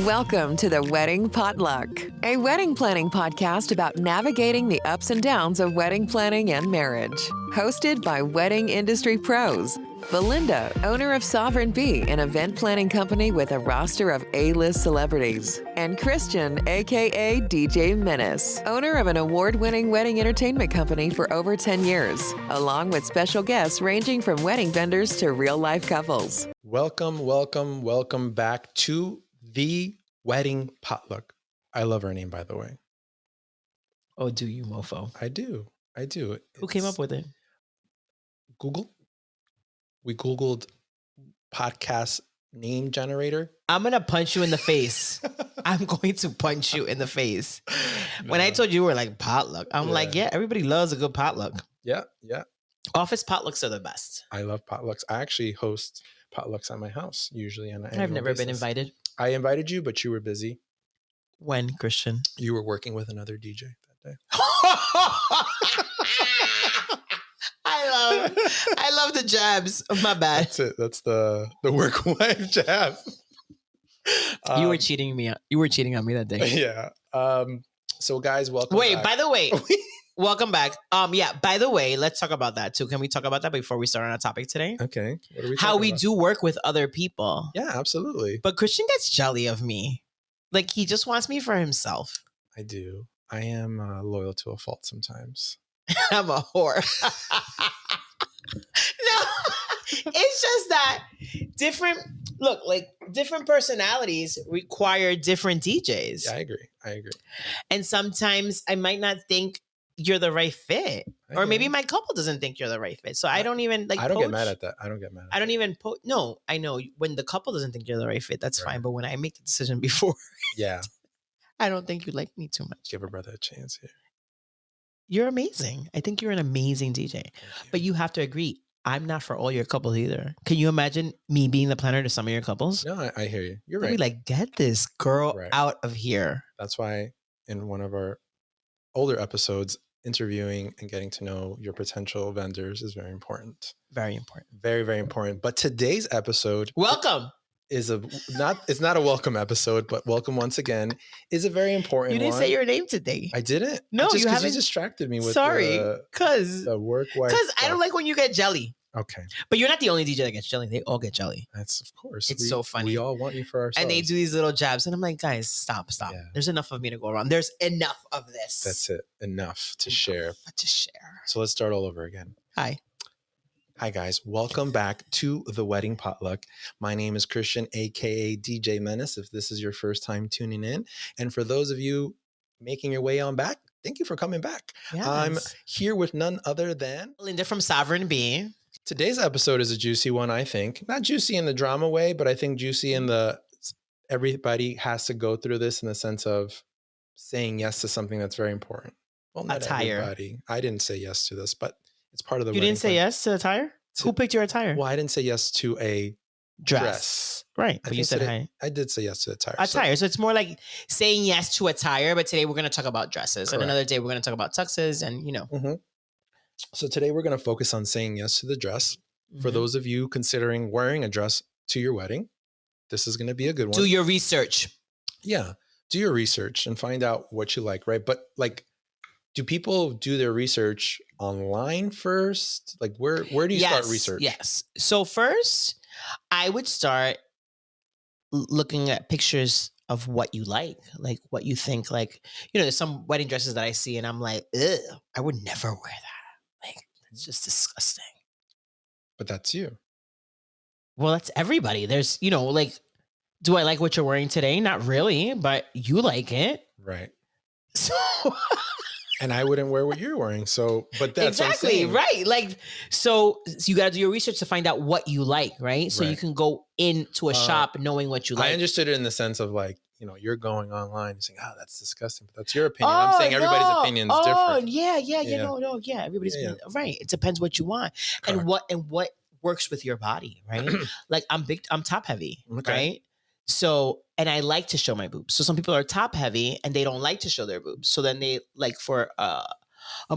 Welcome to the Wedding Potluck, a wedding planning podcast about navigating the ups and downs of wedding planning and marriage. Hosted by wedding industry pros, Belinda, owner of Sovereign Bee, an event planning company with a roster of A-list celebrities, and Christian, aka DJ Menace, owner of an award-winning wedding entertainment company for over 10 years, along with special guests ranging from wedding vendors to real-life couples. Welcome back to the Wedding Potluck. I love her name, by the way. Oh, do you, mofo? I do. Who came up with it? Google. We Googled podcast name generator. I'm going to punch you in the face. I'm going to punch you in the face. When I told you were like potluck, I'm like, yeah, everybody loves a good potluck. Yeah. Office potlucks are the best. I love potlucks. I actually host potlucks at my house usually. I've never been invited. I invited you, but you were busy. When, Christian? You were working with another DJ that day. I love the jabs. My bad. That's it. That's the work wife jab. You were cheating me. You were cheating on me that day. Yeah. So guys, welcome. Wait, back. by the way, welcome back. Yeah, by the way, let's talk about that too. Can we talk about that before we start on our topic today? Okay. What are we How talking we about? do work with other people. Yeah, absolutely. But Christian gets jelly of me. Like, he just wants me for himself. I do. I am loyal to a fault sometimes. I'm a whore. No, it's just that different personalities require different DJs. Yeah, I agree. And sometimes I might not think you're the right fit. Or maybe my couple doesn't think you're the right fit. So I don't even I don't get mad at that. I don't even no, I know when the couple doesn't think you're the right fit, that's fine. But when I make the decision before, yeah, I don't think you like me too much. give a brother a chance here. You're amazing. I think you're an amazing DJ. But you have to agree, I'm not for all your couples either. Can you imagine me being the planner to some of your couples? No, I hear you. You're They'll right. be like, get this girl out of here. That's why in one of our older episodes, interviewing and getting to know your potential vendors is very important. Very important. Very, very important. But today's episode, welcome, is it's not a welcome episode, but welcome once again is a very important one. You didn't say your name today. I didn't. No, you haven't. You distracted me with because the work wife. Because I don't like when you get jelly. Okay. But you're not the only DJ that gets jelly. They all get jelly. That's of course. It's so funny. We all want you for ourselves. And they do these little jabs. And I'm like, guys, stop. Yeah. There's enough of me to go around. There's enough of this. That's it. Enough to share. So let's start all over again. Hi guys. Welcome back to the Wedding Potluck. My name is Christian, aka DJ Menace, if this is your first time tuning in. And for those of you making your way on back, thank you for coming back. Yes. I'm here with none other than Belinda from Sovereign Bee. Today's episode is a juicy one, I think. Not juicy in the drama way, but I think juicy in the everybody has to go through this in the sense of saying yes to something that's very important. Well, not attire. Everybody. I didn't say yes to this, but it's part of the You didn't say yes to attire? Who picked your attire? Well, I didn't say yes to a dress. Right. But you said hi. I did say yes to attire. So it's more like saying yes to attire, but today we're going to talk about dresses. Correct. And another day we're going to talk about tuxes and, you know. Mm-hmm. So today we're going to focus on saying yes to the dress. Mm-hmm. For those of you considering wearing a dress to your wedding, this is going to be a good one. Do your research. Yeah. Do your research and find out what you like, right? But like, do people do their research online first? Like where do you start research? Yes. So first, I would start looking at pictures of what you like what you think, there's some wedding dresses that I see and I'm like, ugh, I would never wear that. It's just disgusting. But that's you. Well, that's everybody. There's, do I like what you're wearing today? Not really, but you like it. Right. So... And I wouldn't wear what you're wearing. So, but that's exactly right. So you got to do your research to find out what you like, right? So you can go into a shop knowing what you like. I understood it in the sense of you're going online and saying, "Oh, that's disgusting." But that's your opinion. I'm saying everybody's opinion is different. Yeah. Everybody's opinion. Right. It depends what you want. Correct. and what works with your body, right? I'm top heavy, right? So, and I like to show my boobs. So some people are top heavy and they don't like to show their boobs. So then they like for a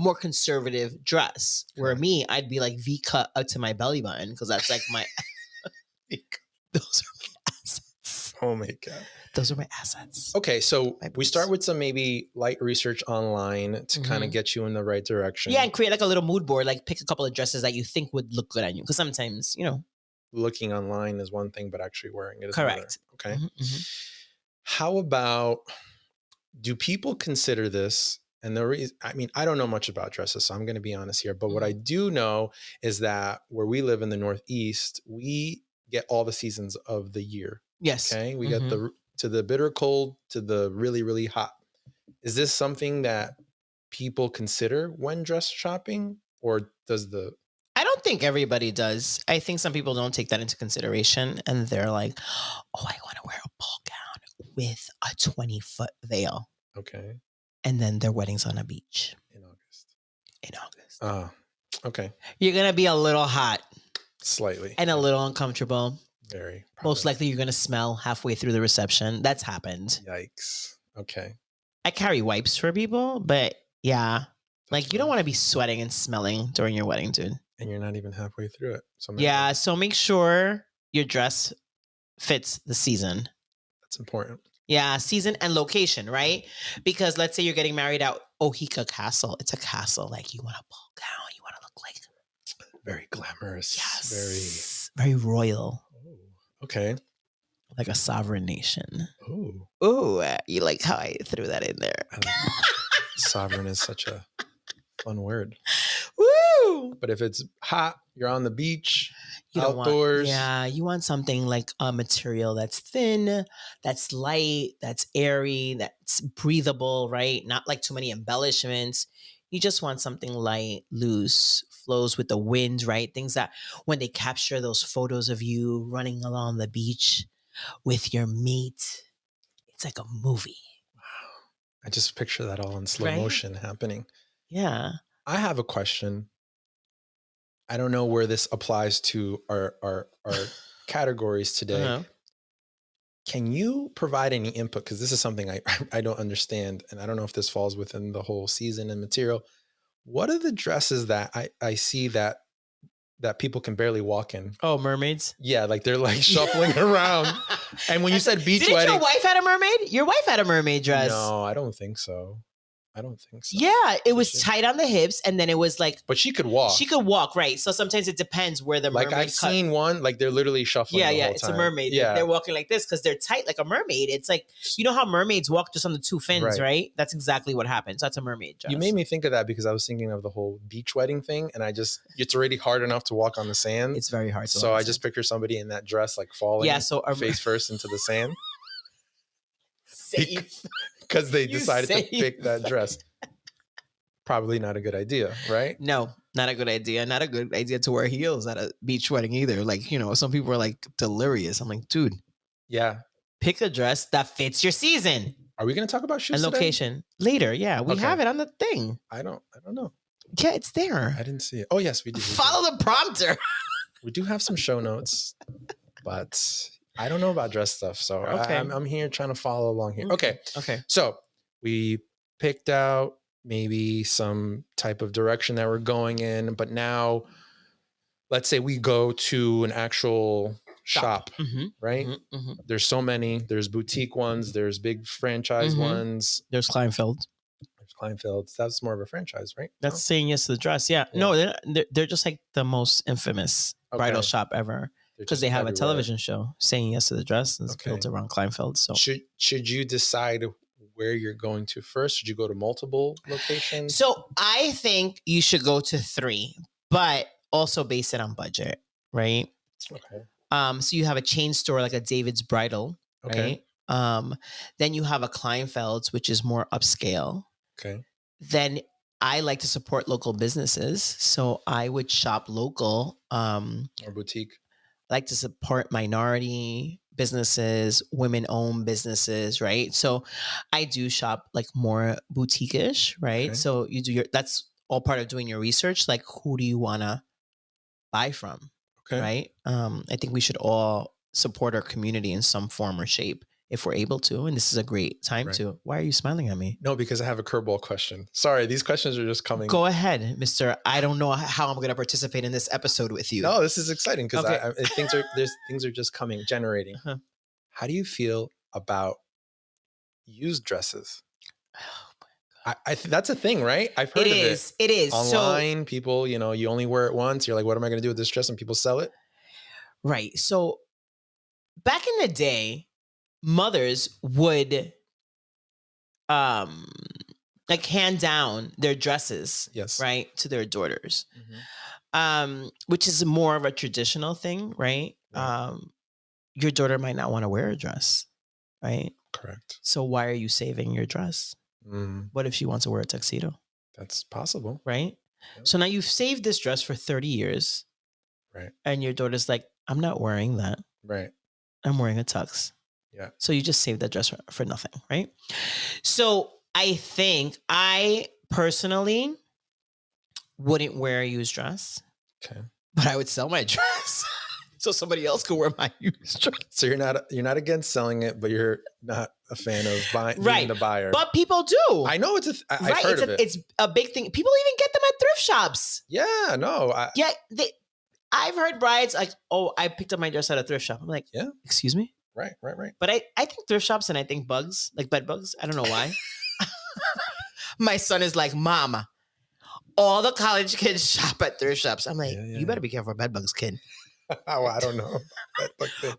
more conservative dress. Where me, I'd be like V cut up to my belly button because that's like my those are my assets. Oh my God. Those are my assets. Okay, so we start with some maybe light research online to kind of get you in the right direction. Yeah, and create like a little mood board. Like pick a couple of dresses that you think would look good on you. Because sometimes, looking online is one thing, but actually wearing it is correct. Another. Okay. How about, do people consider this? And the reason, I mean, I don't know much about dresses, so I'm going to be honest here. But what I do know is that where we live in the Northeast, we get all the seasons of the year. Yes. Okay. We get to the bitter cold to the really, really hot. Is this something that people consider when dress shopping, or I don't think everybody does. I think some people don't take that into consideration, and they're like, oh, I want to wear a ball gown with a 20-foot veil. Okay. And then their wedding's on a beach. In August. Okay. You're going to be a little hot. Slightly. And a little uncomfortable. Very. Probably. Most likely you're going to smell halfway through the reception. That's happened. Yikes. Okay. I carry wipes for people, but yeah. You don't want to be sweating and smelling during your wedding, dude. And you're not even halfway through it. So make sure your dress fits the season. That's important. Yeah, season and location, right? Because let's say you're getting married at Ohika Castle. It's a castle. Like you want a ball gown. You want to look like very glamorous. Yes. Very royal. Oh, okay. Like a sovereign nation. Oh, you like how I threw that in there? Sovereign is such a fun word. Woo! But if it's hot, you're on the beach, outdoors. You want something like a material that's thin, that's light, that's airy, that's breathable, right? Not like too many embellishments. You just want something light, loose, flows with the wind, right? Things that when they capture those photos of you running along the beach with your mate, it's like a movie. Wow. I just picture that all in slow motion happening. Yeah. I have a question. I don't know where this applies to our categories today. Uh-huh. Can you provide any input? Because this is something I don't understand, and I don't know if this falls within the whole season and material. What are the dresses that I see that people can barely walk in? Oh, mermaids? Yeah, like they're like shuffling around. And when you said beach wedding, didn't your wife had a mermaid? Your wife had a mermaid dress. No, I don't think so. Yeah, it was tight on the hips, and then it was like. But she could walk. She could walk, right? So sometimes it depends where the mermaid. Like I've seen one, like they're literally shuffling. Yeah, the whole it's time. A mermaid. Yeah, they're walking like this because they're tight like a mermaid. It's like how mermaids walk just on the two fins, right? That's exactly what happens. That's a mermaid dress. You made me think of that because I was thinking of the whole beach wedding thing, and it's already hard enough to walk on the sand. It's very hard. So I just picture somebody in that dress like falling, face first into the sand. Safe. Because they decided to pick that dress. Probably not a good idea, right? No, not a good idea. Not a good idea to wear heels at a beach wedding either. Like, some people are like delirious. I'm like, dude. Yeah. Pick a dress that fits your season. Are we going to talk about shoes and location later? Yeah, we have it on the thing. I don't know. Yeah, it's there. I didn't see it. Oh, yes, we do. Follow the prompter. We do have some show notes, but I don't know about dress stuff. So I'm here trying to follow along here. Okay. So we picked out maybe some type of direction that we're going in, but now let's say we go to an actual shop, right? There's so many. There's boutique ones. There's big franchise ones. There's Kleinfeld. That's more of a franchise, right? That's saying yes to the dress. Yeah. No, they're just like the most infamous bridal shop ever because they have a television show, Saying Yes to the Dress, and it's built around Kleinfeld. So should you decide where you're going to first? Should you go to multiple locations? So I think you should go to 3, but also base it on budget, right? Okay. So you have a chain store like a David's Bridal, right? Then you have a Kleinfeld's, which is more upscale. Okay. Then I like to support local businesses, so I would shop local. Or boutique. I like to support minority businesses, women-owned businesses, right? So I do shop like more boutique-ish, right? Okay. So you do that's all part of doing your research. Like, who do you want to buy from? Okay. Right? I think we should all support our community in some form or shape if we're able to. And this is a great time to. Why are you smiling at me? No, because I have a curveball question. Sorry, these questions are just coming. Go ahead, Mr. I don't know how I'm going to participate in this episode with you. No, this is exciting because things are just coming, generating. How do you feel about used dresses? That's a thing, right? I've heard of it. It is. Online, people, you only wear it once. You're like, what am I going to do with this dress? And people sell it. Right. So back in the day, mothers would like hand down their dresses, yes, right, to their daughters. Which is more of a traditional thing, right? Your daughter might not want to wear a dress, right? Correct. So why are you saving your dress? What if she wants to wear a tuxedo? That's possible. Right? Yep. So now you've saved this dress for 30 years. Right. And your daughter's like, I'm not wearing that. Right. I'm wearing a tux. Yeah. So you just saved that dress for nothing, right? So I think I personally wouldn't wear a used dress. Okay. But I would sell my dress so somebody else could wear my used dress. So you're not against selling it, but you're not a fan of buying, right? Being the buyer. But people do. I know I've heard of it. It's a big thing. People even get them at thrift shops. Yeah, no. I've heard brides like, oh, I picked up my dress at a thrift shop. I'm like, yeah, excuse me? Right. But I think thrift shops and I think bugs, like bed bugs. I don't know why. My son is like, Mama, all the college kids shop at thrift shops. I'm like, you better be careful, bed bugs, kid. Oh, I don't know.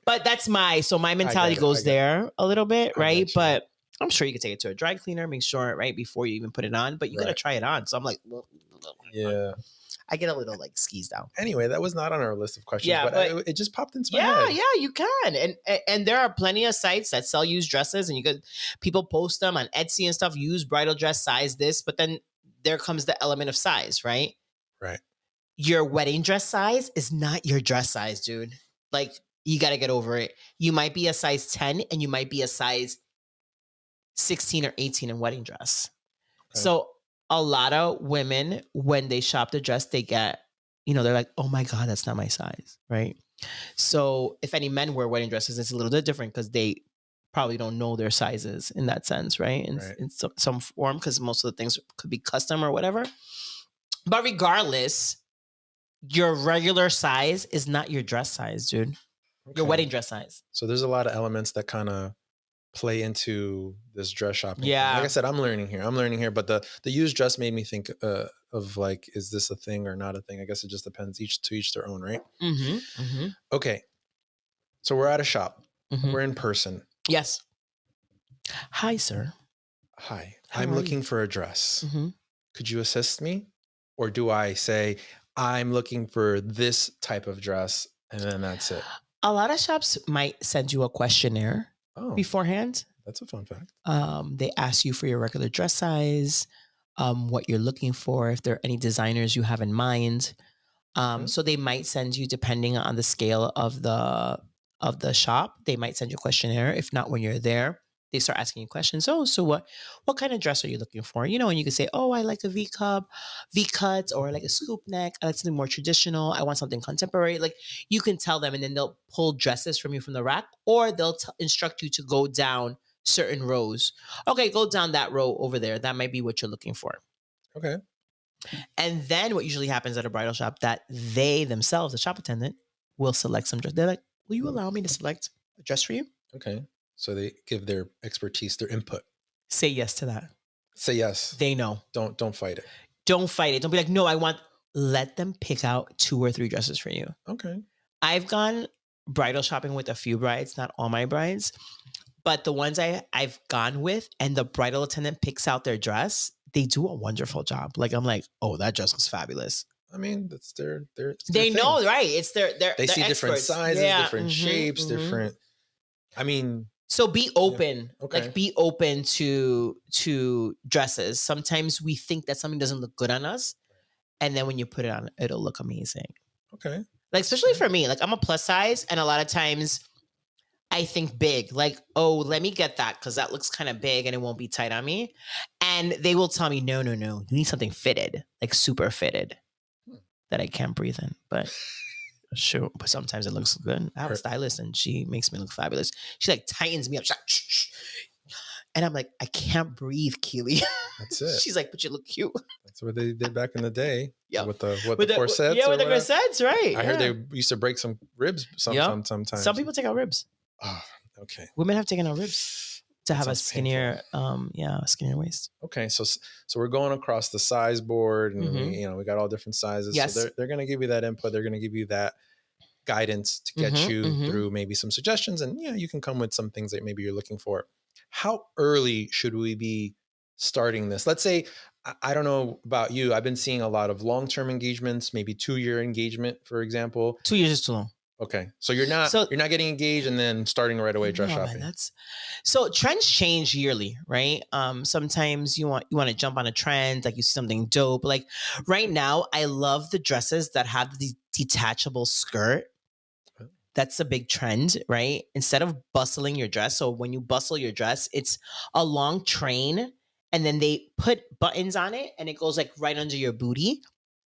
But that's my mentality goes there a little bit, right? But I'm sure you could take it to a dry cleaner, make sure, right, before you even put it on. But you got to try it on. So I'm like, yeah. I get a little like skeezed out. Anyway, that was not on our list of questions, but it just popped into my head. Yeah, you can. And there are plenty of sites that sell used dresses and people post them on Etsy and stuff, use bridal dress size this, but then there comes the element of size, right? Right. Your wedding dress size is not your dress size, dude. Like, you got to get over it. You might be a size 10 and you might be a size 16 or 18 in wedding dress. Okay. So a lot of women, when they shop the dress, they get, they're like, oh my God, that's not my size, right? So if any men wear wedding dresses, it's a little bit different because they probably don't know their sizes in that sense, right? In some form, because most of the things could be custom or whatever. But regardless, your regular size is not your dress size, dude. Okay. Your wedding dress size. So there's a lot of elements that kind of play into this dress shopping. Yeah. Like I said, I'm learning here, but the used dress made me think of like, is this a thing or not a thing? I guess it just depends, each their own, right? Mm-hmm. Mm-hmm. Okay. So we're at a shop. Mm-hmm. We're in person. Yes. Hi, sir. Hi. I'm looking for a dress. Mm-hmm. Could you assist me? Or do I say, I'm looking for this type of dress, and then that's it? A lot of shops might send you a questionnaire beforehand. That's a fun fact. They ask you for your regular dress size, what you're looking for, if there are any designers you have in mind. So they might send you, depending on the scale of the shop, they might send you a questionnaire. If not, when you're there, they start asking you questions. Oh, so what kind of dress are you looking for? And you can say, oh, I like a V-cut, or like a scoop neck. I like something more traditional. I want something contemporary. Like, you can tell them, and then they'll pull dresses from you from the rack, or they'll instruct you to go down certain rows. Okay, go down that row over there. That might be what you're looking for. Okay. And then what usually happens at a bridal shop, that they themselves, the shop attendant, will select some dress. They're like, will you allow me to select a dress for you? Okay. So they give their expertise, their input. Say yes to that. Say yes. They know. Don't fight it. Don't fight it. Don't be like, no, let them pick out 2 or 3 dresses for you. Okay. I've gone bridal shopping with a few brides, not all my brides, but the ones I've gone with, and the bridal attendant picks out their dress, they do a wonderful job. Like, I'm like, oh, that dress looks fabulous. I mean, that's their they thing. Know, right? It's their they see experts. Different sizes, different shapes, different. I mean, so be open. Yeah. Okay. Like, be open to dresses. Sometimes we think that something doesn't look good on us, and then when you put it on, it'll look amazing. Okay. Like, especially for me, like, I'm a plus size, and a lot of times I think big, like, oh, let me get that because that looks kind of big and it won't be tight on me. And they will tell me, no, you need something fitted, like super fitted, that I can't breathe in. But sure, but sometimes it looks good. I have a stylist and she makes me look fabulous. She like tightens me up. She's like, shh. And I'm like, I can't breathe, Keely. That's it. She's like, but you look cute. That's what they did back in the day. Yeah. With the corsets. Yeah, with the corsets, right. I heard they used to break some ribs sometimes. Some people take out ribs. Oh, Okay. Women have taken our ribs to have a skinnier, skinnier waist. Okay, so we're going across the size board, and we got all different sizes. Yes. So they're going to give you that input. They're going to give you that guidance to get you through maybe some suggestions, and you can come with some things that maybe you're looking for. How early should we be starting this? Let's say, I don't know about you, I've been seeing a lot of long-term engagements, maybe 2-year engagement, for example. 2 years is too long. Okay, so you're not getting engaged and then starting right away dress shopping. Man, so trends change yearly, right? Sometimes you want to jump on a trend, like you see something dope. Like right now, I love the dresses that have the detachable skirt. That's a big trend, right? Instead of bustling your dress, so when you bustle your dress, it's a long train, and then they put buttons on it, and it goes like right under your booty,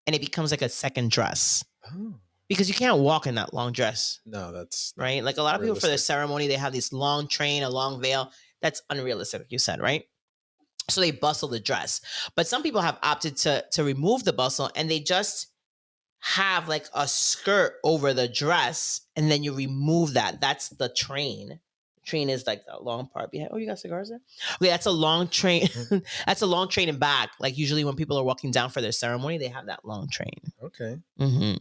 and it becomes like a second dress. Oh. Because you can't walk in that long dress. No, that's right. Like a lot of people for their ceremony, they have this long train, a long veil. That's unrealistic, like you said, right? So they bustle the dress. But some people have opted to remove the bustle, and they just have like a skirt over the dress, and then you remove that. That's the train. Train is like the long part behind. Oh, you got cigars there? Okay, that's a long train. That's a long train and back. Like usually when people are walking down for their ceremony, they have that long train. Okay. Mm-hmm.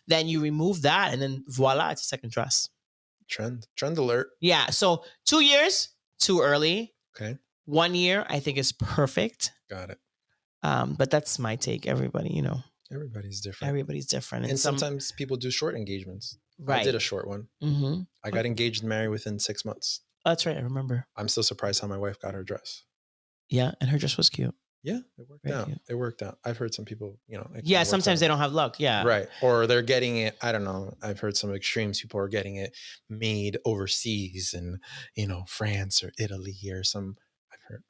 Then you remove that, and then voila, it's a second dress. Trend alert. Yeah. So 2 years, too early. Okay. 1 year, I think is perfect. Got it. But that's my take. Everybody, everybody's different. Everybody's different, and sometimes people do short engagements. Right. I did a short one. Mm-hmm. I got engaged and married within 6 months. Oh, that's right. I remember. I'm still surprised how my wife got her dress. Yeah, and her dress was cute. Yeah, it worked out. Cute. It worked out. I've heard some people, yeah, sometimes they don't have luck. Yeah. Right. Or they're getting it. I don't know. I've heard some extremes. People are getting it made overseas in, France or Italy or some.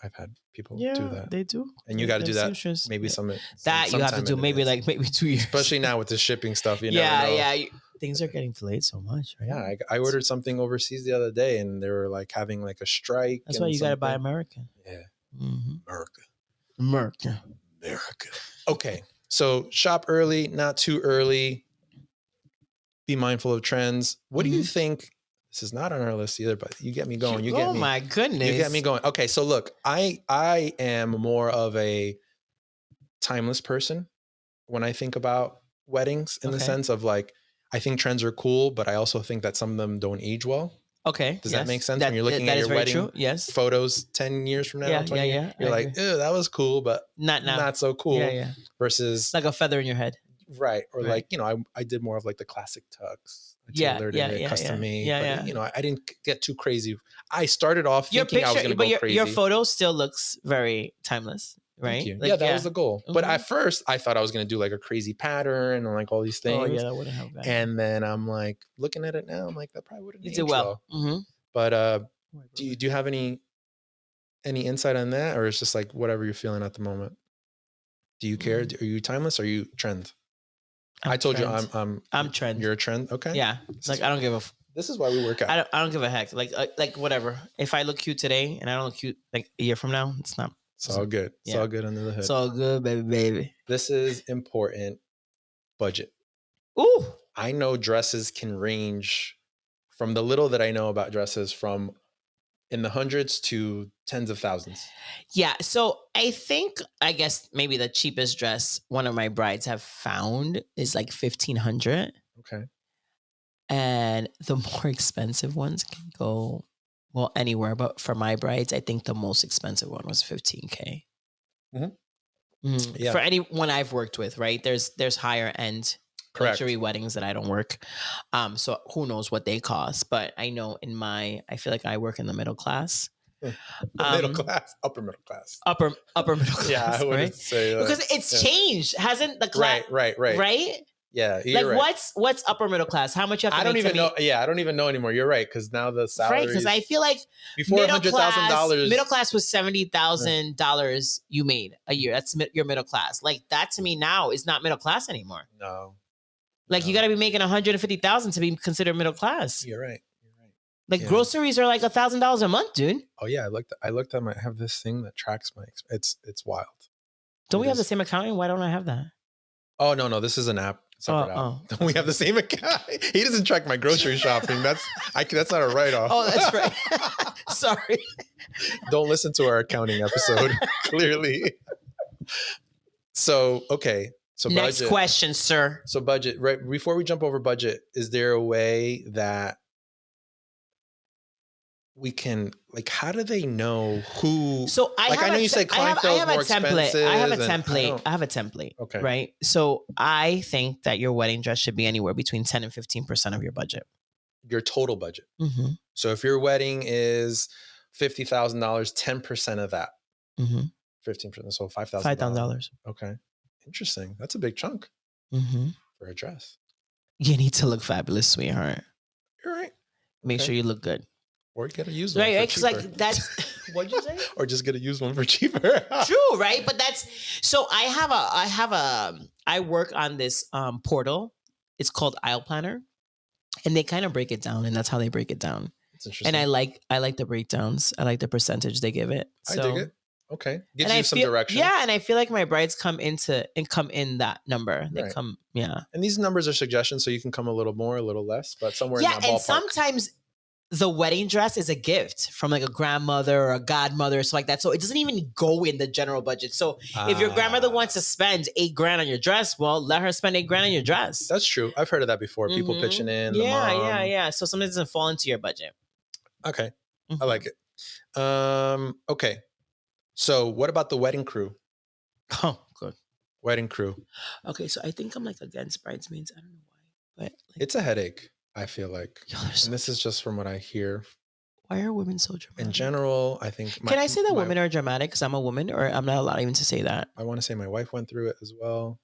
I've had people do that. They do. And you got to do that. Maybe some that you have to do maybe 2 years. Especially now with the shipping stuff. You never know. Yeah. Things are getting delayed so much, right? Yeah. I ordered something overseas the other day, and they were like having like a strike. That's why you got to buy American. Yeah. Mm-hmm. America. Okay. So shop early, not too early. Be mindful of trends. What do you think? This is not on our list either, but you get me going. Oh my goodness. You get me going. Okay. So look, I am more of a timeless person when I think about weddings in the sense of like, I think trends are cool, but I also think that some of them don't age well. Okay. Does that make sense? When you're looking at your wedding photos 10 years from now, 20 years, you're like, ew, that was cool, but not so cool. Yeah. Versus like a feather in your head. Right. Or like, I did more of like the classic tux. Custom made. But, I didn't get too crazy. I started off thinking I was going to go crazy. Your photo still looks very timeless. Right. Thank you. Like, that was the goal. Mm-hmm. But at first I thought I was going to do like a crazy pattern and like all these things. Oh yeah, that wouldn't have been. And then I'm like looking at it now. I'm like, that probably wouldn't. You did well. Mm-hmm. But do you have any insight on that, or it's just like whatever you're feeling at the moment? Do you care? Are you timeless? Or are you trend? I told trend. you I'm trend. You're a trend. Okay. Yeah. Like I don't give a. This is why we work out. I don't give a heck. Like whatever. If I look cute today and I don't look cute like a year from now, it's not. It's all good. It's all good under the hood. It's all good, baby. This is important. Budget. Ooh. I know dresses can range from the little that I know about dresses from in the hundreds to tens of thousands. Yeah. So I guess maybe the cheapest dress one of my brides have found is like $1,500. Okay. And the more expensive ones can go anywhere, but for my brides, I think the most expensive one was $15,000. Mm-hmm. Mm-hmm. Yeah. For anyone I've worked with, right? There's higher end luxury weddings that I don't work. So who knows what they cost? But I know I feel like I work in the middle class. Middle class, upper middle class, upper middle class. Yeah, I wouldn't say that. Because it's changed, hasn't the class? Right. Yeah, like right. What's upper middle class? How much you have to make? I don't even know. Yeah, I don't even know anymore. You're right, because now the salary. Right, because I feel like before $100,000, middle class was $70,000 you made a year. That's your middle class. Like that to me now is not middle class anymore. No. Like you got to be making $150,000 to be considered middle class. You're right. Like groceries are like $1,000 a month, dude. Oh yeah, I looked at I have this thing that tracks my. It's wild. Don't we have the same accounting? Why don't I have that? Oh no, this is an app. Separate app. We have the same account. He doesn't track my grocery shopping. That's not a write-off. Oh, that's right. Sorry. Don't listen to our accounting episode. Clearly. So, okay. So next budget. question, sir. So budget, right? Before we jump over budget, is there a way that we can, like, how do they know who? So I know you said Kleinfeld's more expensive. I have a template. Okay. Right. So I think that your wedding dress should be anywhere between 10 and 15% of your budget. Your total budget. Mm-hmm. So if your wedding is $50,000, 10% of that. 15%. So $5,000. $5,000. Okay. Interesting. That's a big chunk for a dress. You need to look fabulous, sweetheart. You're right. Make sure you look good. Or get a used one for cheaper. Like that's what'd you say? Or just get a used one for cheaper. True, right? But that's so I work on this portal. It's called Aisle Planner. And they kind of break it down, and that's how they break it down. That's interesting. And I like the breakdowns. I like the percentage they give it. So, I dig it. Okay. Gives you some direction. Yeah, and I feel like my brides come in that number. They come, yeah. And these numbers are suggestions, so you can come a little more, a little less, but somewhere in that ballpark. Yeah, and sometimes the wedding dress is a gift from like a grandmother or a godmother, so like that. So it doesn't even go in the general budget. So if your grandmother wants to spend $8,000 on your dress, well, let her spend $8,000 on your dress. That's true. I've heard of that before. People pitching in. Yeah. So something doesn't fall into your budget. Okay. I like it. Okay. So what about the wedding crew? Oh, good. Wedding crew. Okay, so I think I'm like against bridesmaids. I don't know why, but like, it's a headache. I feel like, and this is just from what I hear. Why are women so dramatic? In general, I think. Can I say that women are dramatic because I'm a woman, or I'm not allowed even to say that? I want to say my wife went through it as well.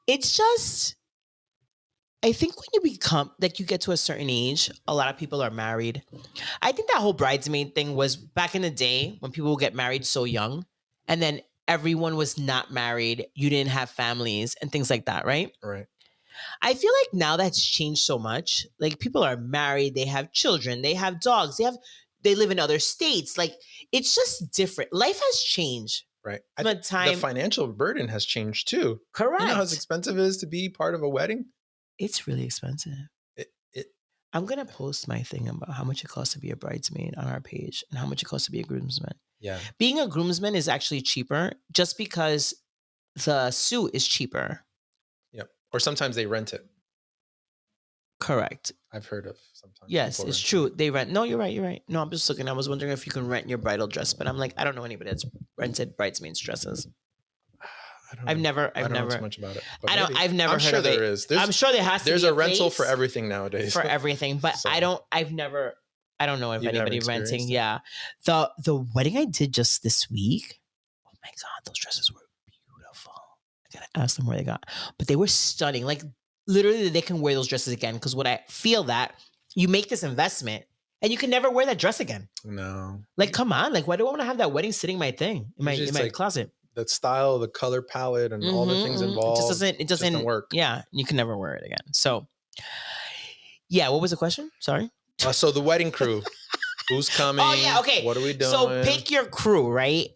It's just, I think when you become, like you get to a certain age, a lot of people are married. I think that whole bridesmaid thing was back in the day when people would get married so young, and then everyone was not married. You didn't have families and things like that, right? Right. I feel like now that's changed so much. Like people are married, they have children, they have dogs, they live in other states. Like it's just different. Life has changed. Right. The financial burden has changed too. Correct. You know how expensive it is to be part of a wedding? It's really expensive. I'm going to post my thing about how much it costs to be a bridesmaid on our page and how much it costs to be a groomsman. Yeah. Being a groomsman is actually cheaper just because the suit is cheaper. Yep. Or sometimes they rent it. Correct. I've heard of sometimes. Yes, it's true. They rent. No, you're right. No, I'm just looking. I was wondering if you can rent your bridal dress, but I'm like, I don't know anybody that's rented bridesmaids dresses. I've never know too much about it. I've never heard of it. There is. I'm sure there has to be. There's a rental for everything nowadays. For everything, but so, I don't know if anybody renting. Yeah. The wedding I did just this week. Oh my God, those dresses were beautiful. I gotta ask them where they got, but they were stunning. Like literally, they can wear those dresses again. Because what I feel that you make this investment and you can never wear that dress again. No. Like, come on. Like, why do I want to have that wedding sitting in my closet? The style, the color palette, and all the things involved. It doesn't work. Yeah, you can never wear it again. So, yeah. What was the question? Sorry. So the wedding crew, who's coming? Oh yeah. Okay. What are we doing? So pick your crew, right?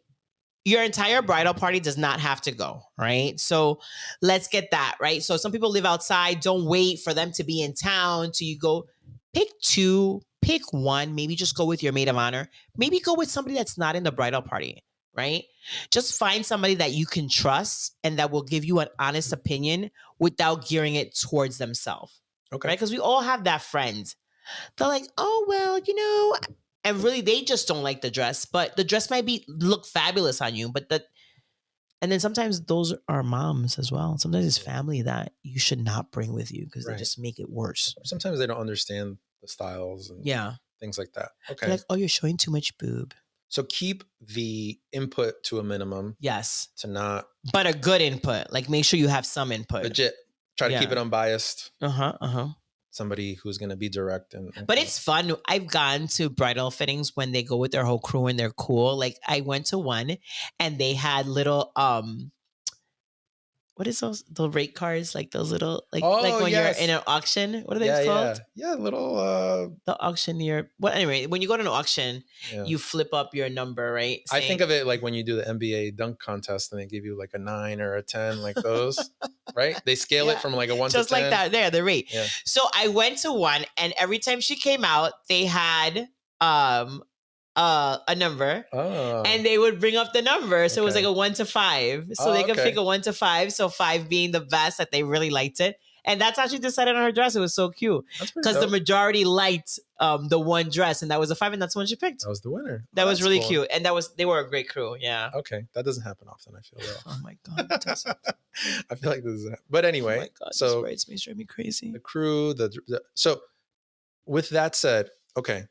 Your entire bridal party does not have to go, right? So let's get that, right? So some people live outside. Don't wait for them to be in town till you go. Pick two. Pick one. Maybe just go with your maid of honor. Maybe go with somebody that's not in the bridal party. Right? Just find somebody that you can trust and that will give you an honest opinion without gearing it towards themselves. Okay. Right? Because we all have that friend. They're like, oh, well, and really they just don't like the dress, but the dress might look fabulous on you. And then sometimes those are moms as well. Sometimes it's family that you should not bring with you because they just make it worse. Sometimes they don't understand the styles and things like that. Okay. They're like, oh, you're showing too much boob. So keep the input to a minimum. Yes. But a good input. Like make sure you have some input. Legit. Try to keep it unbiased. Uh-huh. Somebody who's going to be direct. But it's fun. I've gone to bridal fittings when they go with their whole crew and they're cool. Like I went to one and they had little what is those? The rate cards, like those little, like when yes. you're in an auction. What are they called? Yeah, little. The auctioneer. Well, anyway, when you go to an auction, you flip up your number, right? I think of it like when you do the NBA dunk contest and they give you like a 9 or a 10, like those, right? They scale it from like a 1 to 10. Just like that. There, the rate. Yeah. So I went to one, and every time she came out, they had a number, and they would bring up the number. So it was like a 1 to 5. So they could pick a 1 to 5. So 5 being the best, that they really liked it. And that's how she decided on her dress. It was so cute because the majority liked the one dress, and that was a 5, and that's the one she picked. That was the winner. That was really cute, and they were a great crew. Yeah. Okay, that doesn't happen often. I feel. Oh my god, it doesn't. I feel like this is. But anyway, oh my god, so bridesmaids drive me crazy. The crew, so with that said, okay.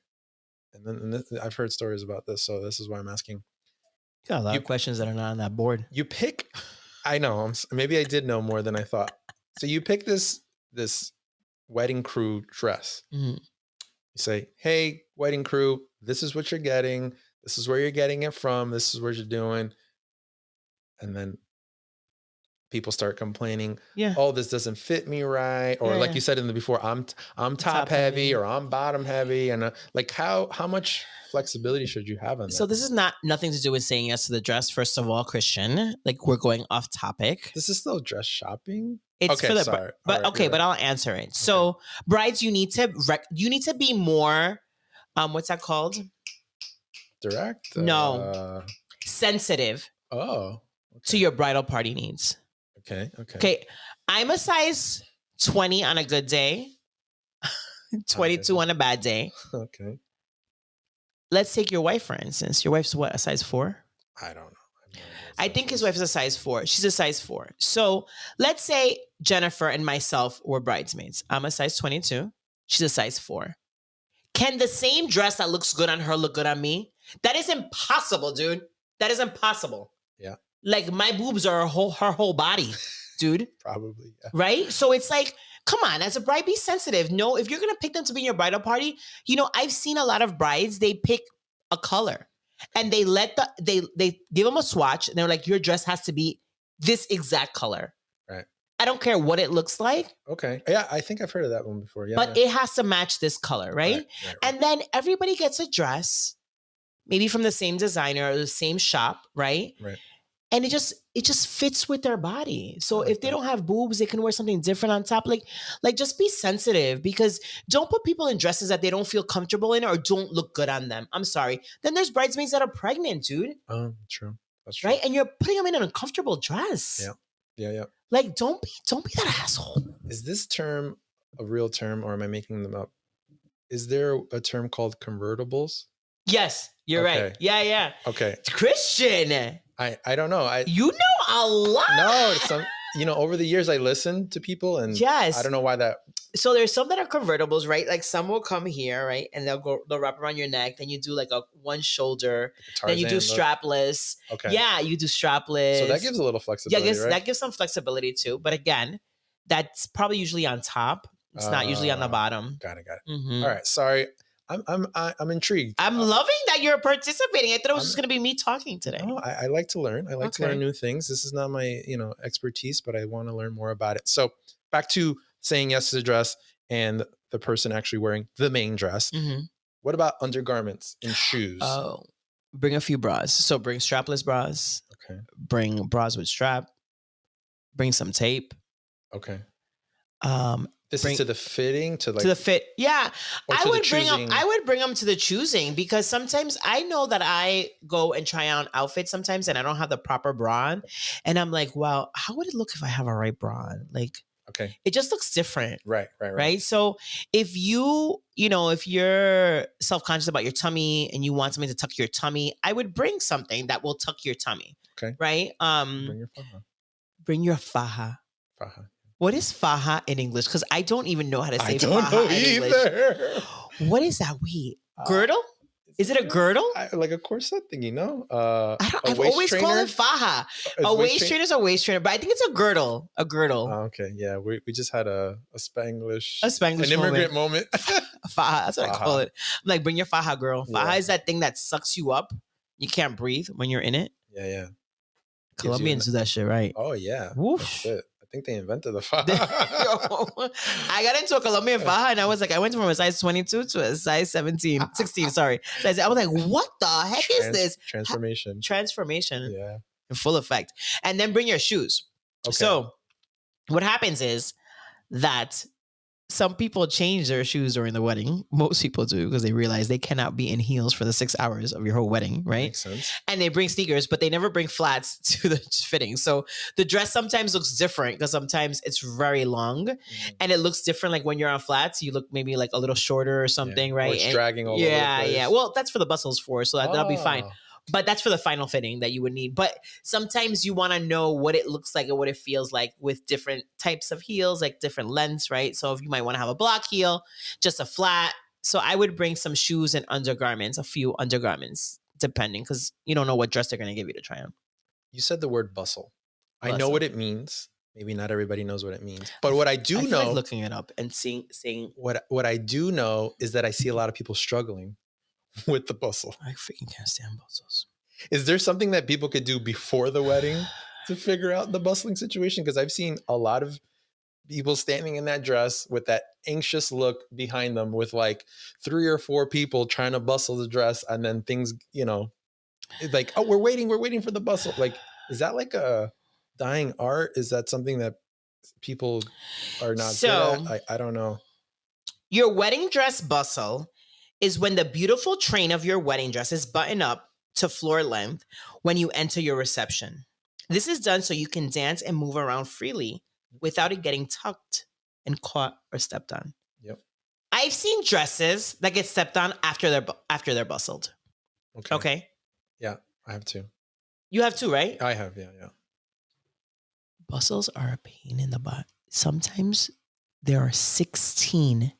And then I've heard stories about this, so this is why I'm asking. You got a lot of questions that are not on that board. You pick. I know. Maybe I did know more than I thought. So you pick this wedding crew dress. Mm-hmm. You say, "Hey, wedding crew, this is what you're getting. This is where you're getting it from. This is what you're doing." And then people start complaining. Yeah. Oh, this doesn't fit me right, or like you said in the before, I'm top heavy, or I'm bottom heavy, and like how much flexibility should you have on that? So this is nothing to do with saying yes to the dress. First of all, Christian, like we're going off topic. This is still dress shopping. It's for the but I'll answer it. So brides, you need to be more, what's that called? Direct? No, sensitive. Oh, to your bridal party needs. Okay. I'm a size 20 on a good day, 22 on a bad day. Okay. Let's take your wife, for instance. Your wife's what, a size 4? I don't know. I think his wife is a size 4. She's a size 4. So let's say Jennifer and myself were bridesmaids. I'm a size 22. She's a size 4. Can the same dress that looks good on her look good on me? That is impossible, dude. That is impossible. Yeah. Like my boobs are her whole body, dude. Probably. Yeah. Right? So it's like, come on, as a bride, be sensitive. No, if you're going to pick them to be in your bridal party, I've seen a lot of brides, they pick a color and they they give them a swatch and they're like, your dress has to be this exact color. Right. I don't care what it looks like. Okay. Yeah, I think I've heard of that one before. Yeah. But it has to match this color, right? And then everybody gets a dress, maybe from the same designer or the same shop, right? Right. And it just fits with their body. So if they don't have boobs, they can wear something different on top. Like just be sensitive, because don't put people in dresses that they don't feel comfortable in or don't look good on them. I'm sorry. Then there's bridesmaids that are pregnant, dude. Oh, true. That's true. Right? And you're putting them in an uncomfortable dress. Yeah. Like don't be that asshole. Is this term a real term or am I making them up? Is there a term called convertibles? Yes, you're right. Yeah. Okay. Christian. I don't know. You know a lot. No, over the years I listened to people and I don't know why that. So there's some that are convertibles, right? Like some will come here, right? And they'll wrap around your neck. Then you do like a one shoulder. Then you do strapless. Okay. Yeah, you do strapless. So that gives a little flexibility, right? That gives some flexibility too. But again, that's probably usually on top. It's not usually on the bottom. Got it. Mm-hmm. All right. Sorry. I'm intrigued. I'm loving that you're participating. I thought it was just going to be me talking today. No, I like to learn. I like to learn new things. This is not my, expertise, but I want to learn more about it. So back to saying yes to the dress and the person actually wearing the main dress. Mm-hmm. What about undergarments and shoes? Oh, bring a few bras. So bring strapless bras. Okay. Bring bras with strap. Bring some tape. Okay. This is to the fitting, to the fit. Yeah. I would bring them to the choosing, because sometimes I know that I go and try on outfits sometimes and I don't have the proper bra on. And I'm like, wow, how would it look if I have a right bra on? Like, okay, it just looks different. Right. So if if you're self-conscious about your tummy and you want something to tuck your tummy, I would bring something that will tuck your tummy. Okay. Right. Bring your faja. Faja. What is faja in English? Because I don't even know how to say faja. I don't know either. What is that? Girdle? Is it a girdle? Like a corset thing, I've always called it faja. A waist trainer is a waist trainer, but I think it's a girdle. A girdle. Oh, okay. Yeah. We just had an immigrant moment. Faja. That's what I call it. I'm like, bring your faja, girl. Faja is that thing that sucks you up. You can't breathe when you're in it. Yeah. Colombians do that shit, right? Oh yeah. Woof. That's it. I think they invented the faja. I got into a Colombian faja and I was like, I went from a size 22 to a size 16, sorry. So I was like, what the heck is this? Transformation. Transformation. Yeah. In full effect. And then bring your shoes. Okay. So what happens is that some people change their shoes during the wedding. Most people do because they realize they cannot be in heels for the 6 hours of your whole wedding, right? Makes sense. And they bring sneakers, but they never bring flats to the fitting. So the dress sometimes looks different because sometimes it's very long and it looks different. Like when you're on flats, you look maybe like a little shorter or something, right? Or it's dragging all over the place. Yeah. Well, that's for the bustles for, so that'll be fine. But that's for the final fitting that you would need. But sometimes you want to know what it looks like and what it feels like with different types of heels, like different lengths, right? So if you might want to have a block heel, just a flat. So I would bring some shoes and undergarments, a few undergarments, depending, because you don't know what dress they're going to give you to try on. You said the word bustle. I know what it means. Maybe not everybody knows what it means. But what I do know, like looking it up and seeing what I do know is that I see a lot of people struggling with the bustle. I freaking can't stand bustles. Is there something that people could do before the wedding to figure out the bustling situation? Because I've seen a lot of people standing in that dress with that anxious look behind them with like 3 or 4 people trying to bustle the dress. And then things, like, oh, we're waiting for the bustle. Like, is that like a dying art? Is that something that people are not good at? I don't know. Your wedding dress bustle is when the beautiful train of your wedding dress is buttoned up to floor length when you enter your reception. This is done so you can dance and move around freely without it getting tucked and caught or stepped on. Yep. I've seen dresses that get stepped on after they're bustled. Okay. Yeah, I have too. You have too, right? I have, yeah. Bustles are a pain in the butt. Sometimes there are 16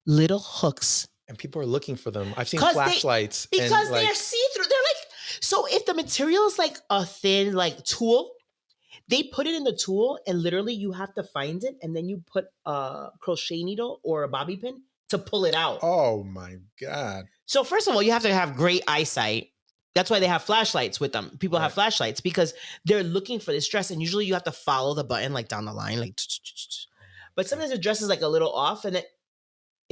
little hooks. And people are looking for them. I've seen flashlights. Because they're see-through. They're like, so if the material is like a thin, like tulle, they put it in the tulle and literally you have to find it. And then you put a crochet needle or a bobby pin to pull it out. Oh my God. So first of all, you have to have great eyesight. That's why they have flashlights with them. People have flashlights because they're looking for this dress. And usually you have to follow the button like down the line. Like, but sometimes the dress is like a little off and it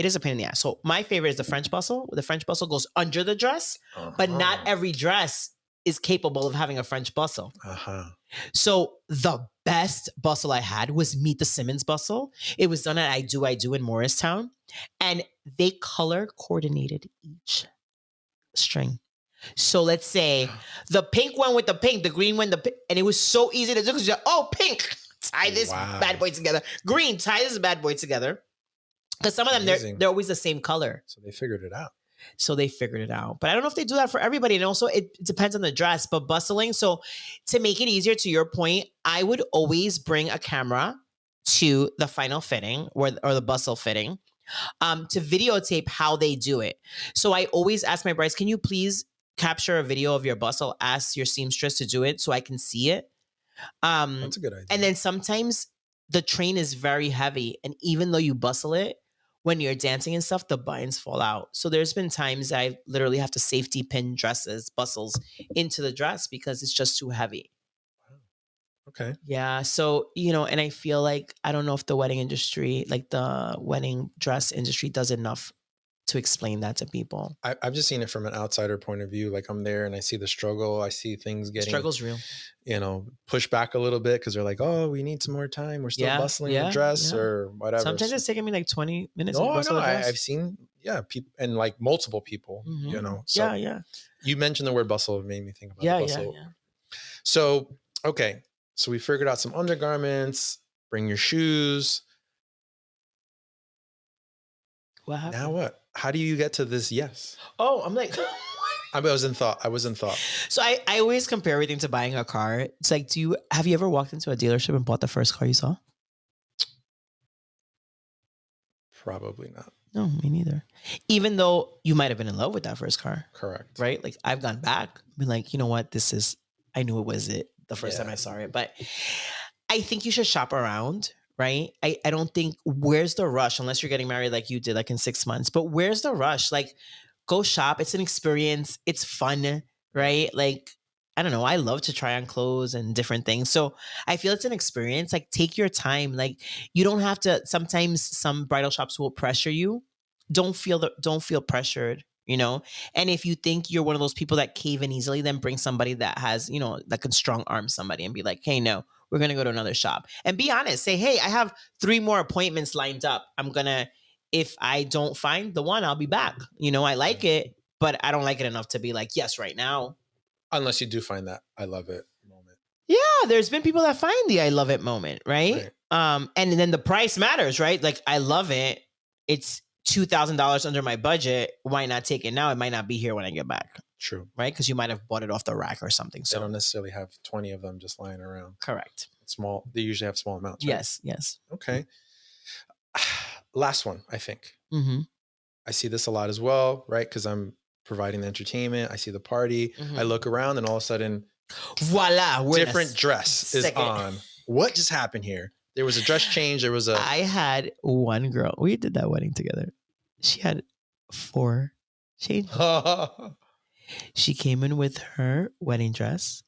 is a pain in the ass. So my favorite is the French bustle. The French bustle goes under the dress, but not every dress is capable of having a French bustle. So the best bustle I had was Meet the Simmons bustle. It was done at I Do in Morristown. And they color coordinated each string. So let's say the pink one with the pink, the green one, and it was so easy to do because you're like, oh, pink, tie this bad boy together. Green, tie this bad boy together. Because some of them, they're always the same color. So they figured it out. But I don't know if they do that for everybody. And also it depends on the dress. But bustling, so to make it easier, to your point, I would always bring a camera to the final fitting or the bustle fitting to videotape how they do it. So I always ask my brides, can you please capture a video of your bustle? Ask your seamstress to do it so I can see it. That's a good idea. And then sometimes the train is very heavy. And even though you bustle it, when you're dancing and stuff, the buttons fall out. So there's been times I literally have to safety pin bustles into the dress because it's just too heavy. Wow. Okay. Yeah. So, and I feel like, I don't know if the wedding industry, like the wedding dress industry does enough to explain that to people. I've just seen it from an outsider point of view. Like I'm there and I see the struggle. I see things getting struggle's real. Pushed back a little bit because they're like, oh, we need some more time. We're still bustling the dress or whatever. Sometimes it's taking me like 20 minutes. No, I've seen, people and like multiple people, So you mentioned the word bustle. It made me think about the bustle. Yeah. So, okay. So we figured out some undergarments, bring your shoes. What happened? Now what? How do you get to this? Yes. Oh, I'm like, I was in thought. So I always compare everything to buying a car. It's like, have you ever walked into a dealership and bought the first car you saw? Probably not. No, me neither. Even though you might have been in love with that first car. Correct. Right? Like I've gone back, been like, you know what? I knew it was it the first time I saw it. But I think you should shop around. Right? I don't think, where's the rush unless you're getting married like you did, like in 6 months. But where's the rush? Like, go shop. It's an experience. It's fun, right? Like, I don't know. I love to try on clothes and different things. So I feel it's an experience. Like, take your time. Like, you don't have to. Sometimes some bridal shops will pressure you. Don't feel pressured. And if you think you're one of those people that cave in easily, then bring somebody that has, that can strong arm somebody and be like, hey, no, we're gonna go to another shop. And be honest. Say, hey, I have 3 more appointments lined up. If I don't find the one, I'll be back. I like it, but I don't like it enough to be like, yes, right now. Unless you do find that I love it moment. Yeah, there's been people that find the I love it moment, right? And then the price matters, right? Like, I love it. It's $2,000 under my budget. Why not take it now? It might not be here when I get back. True. Right? Because you might have bought it off the rack or something. So they don't necessarily have 20 of them just lying around. Correct. Small. They usually have small amounts. Right? Yes. Okay. Last one, I think. Mm-hmm. I see this a lot as well, right? Because I'm providing the entertainment. I see the party. Mm-hmm. I look around and all of a sudden, voila, different dress is on. What just happened here? There was a dress change. I had one girl. We did that wedding together. She had 4 changes. She came in with her wedding dress.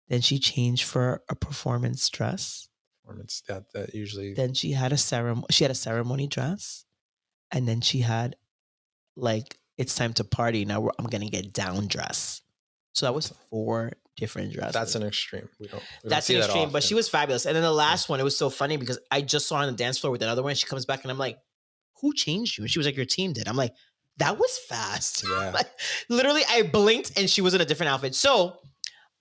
Then she changed for a performance dress. Performance that usually. Then she had a ceremony dress, and then she had like, it's time to party now. I'm gonna get down dress. So that was 4 different dresses. That's an extreme. That's an extreme, but she was fabulous. And then the last one, it was so funny because I just saw her on the dance floor with another one. She comes back and I'm like, who changed you? And she was like, your team did. I'm like, that was fast. Yeah. Like, literally, I blinked and she was in a different outfit. So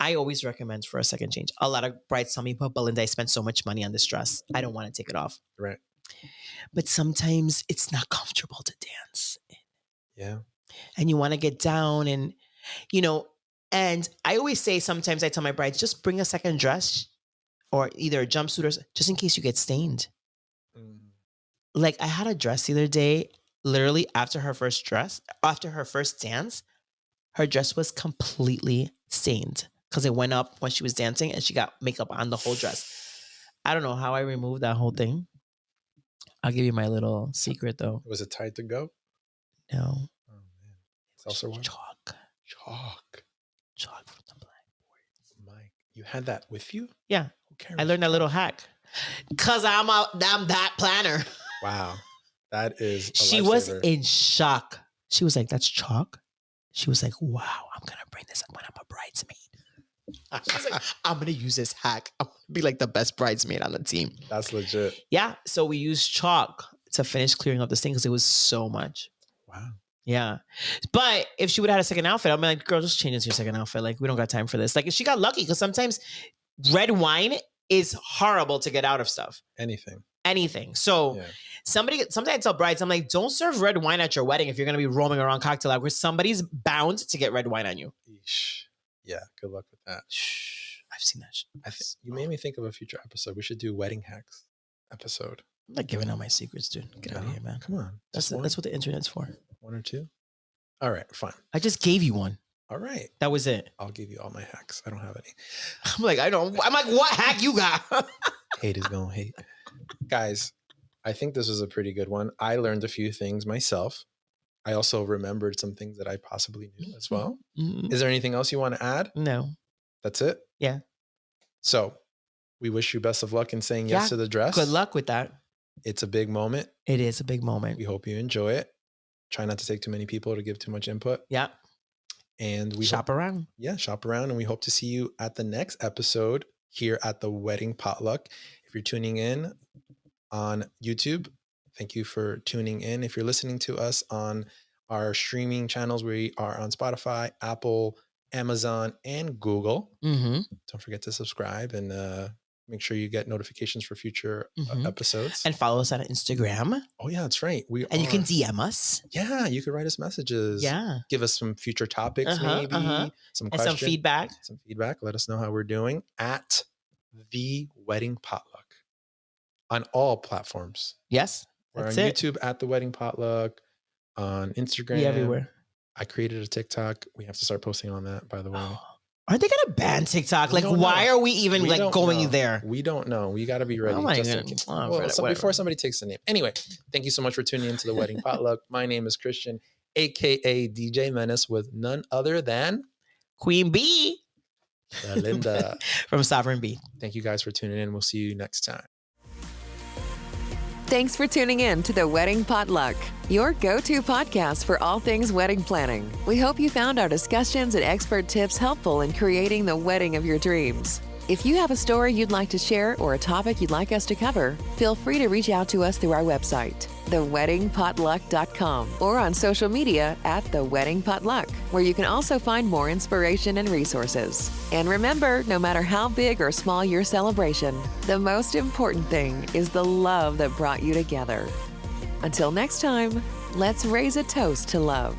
I always recommend for a second change. A lot of brides tell me, but Belinda, I spent so much money on this dress. I don't want to take it off. Right. But sometimes it's not comfortable to dance. Yeah. And you want to get down and, and I always say, sometimes I tell my brides, just bring a second dress or either a jumpsuit or just in case you get stained. Mm. Like, I had a dress the other day, literally after her first dance, her dress was completely stained because it went up when she was dancing and she got makeup on the whole dress. I don't know how I removed that whole thing. I'll give you my little secret though. Was it tied to go? No. Oh man. It's also chalk. Chalk from the blackboard. Mike, you had that with you? Yeah. I learned that little hack. Cause I'm that planner. Wow. That is she was in shock. She was like, that's chalk? She was like, wow, I'm gonna bring this up when I'm a bridesmaid. She was like, I'm gonna use this hack. I'm gonna be like the best bridesmaid on the team. That's legit. Yeah. So we used chalk to finish clearing up this thing because it was so much. Wow. Yeah. But if she would have had a second outfit, I'm like, girl, just change into your second outfit. Like, we don't got time for this. Like, if she got lucky, because sometimes red wine is horrible to get out of stuff. Anything. So sometimes I tell brides, I'm like, don't serve red wine at your wedding if you're going to be roaming around cocktail hours. Somebody's bound to get red wine on you. Eesh. Yeah. Good luck with that. I've seen that. You made me think of a future episode. We should do wedding hacks episode. I'm not giving out my secrets, dude. Get out of here, man. Come on. That's what the internet's for. 1 or 2? All right, fine. I just gave you one. All right. That was it. I'll give you all my hacks. I don't have any. I'm like, what hack you got? Hate is gonna hate. Guys, I think this was a pretty good one. I learned a few things myself. I also remembered some things that I possibly knew as well. Mm-hmm. Is there anything else you want to add? No. That's it? Yeah. So we wish you best of luck in saying yes to the dress. Good luck with that. It's a big moment. It is a big moment. We hope you enjoy it. Try not to take too many people to give too much input. Yeah. And we shop around. Yeah, shop around. And we hope to see you at the next episode here at the Wedding Potluck. If you're tuning in on YouTube, thank you for tuning in. If you're listening to us on our streaming channels, we are on Spotify, Apple, Amazon, and Google. Mm-hmm. Don't forget to subscribe and make sure you get notifications for future episodes. And follow us on Instagram. Oh, yeah, that's right. You can DM us. Yeah, you can write us messages. Yeah. Give us some future topics, maybe. Some questions. And some feedback. Let us know how we're doing at The Wedding Potluck on all platforms. Yes. We're on YouTube at The Wedding Potluck, on Instagram. Everywhere. I created a TikTok. We have to start posting on that, by the way. Aren't they going to ban TikTok? Like, why are we even going there? We don't know. We got to be ready. Before somebody takes the name. Anyway, thank you so much for tuning into the Wedding Potluck. My name is Christian, a.k.a. DJ Menace, with none other than Queen Bee. Belinda. From Sovereign Bee. Thank you guys for tuning in. We'll see you next time. Thanks for tuning in to The Wedding Potluck, your go-to podcast for all things wedding planning. We hope you found our discussions and expert tips helpful in creating the wedding of your dreams. If you have a story you'd like to share or a topic you'd like us to cover, feel free to reach out to us through our website, theweddingpotluck.com, or on social media at The Wedding Potluck, where you can also find more inspiration and resources. And remember, no matter how big or small your celebration, the most important thing is the love that brought you together. Until next time, let's raise a toast to love.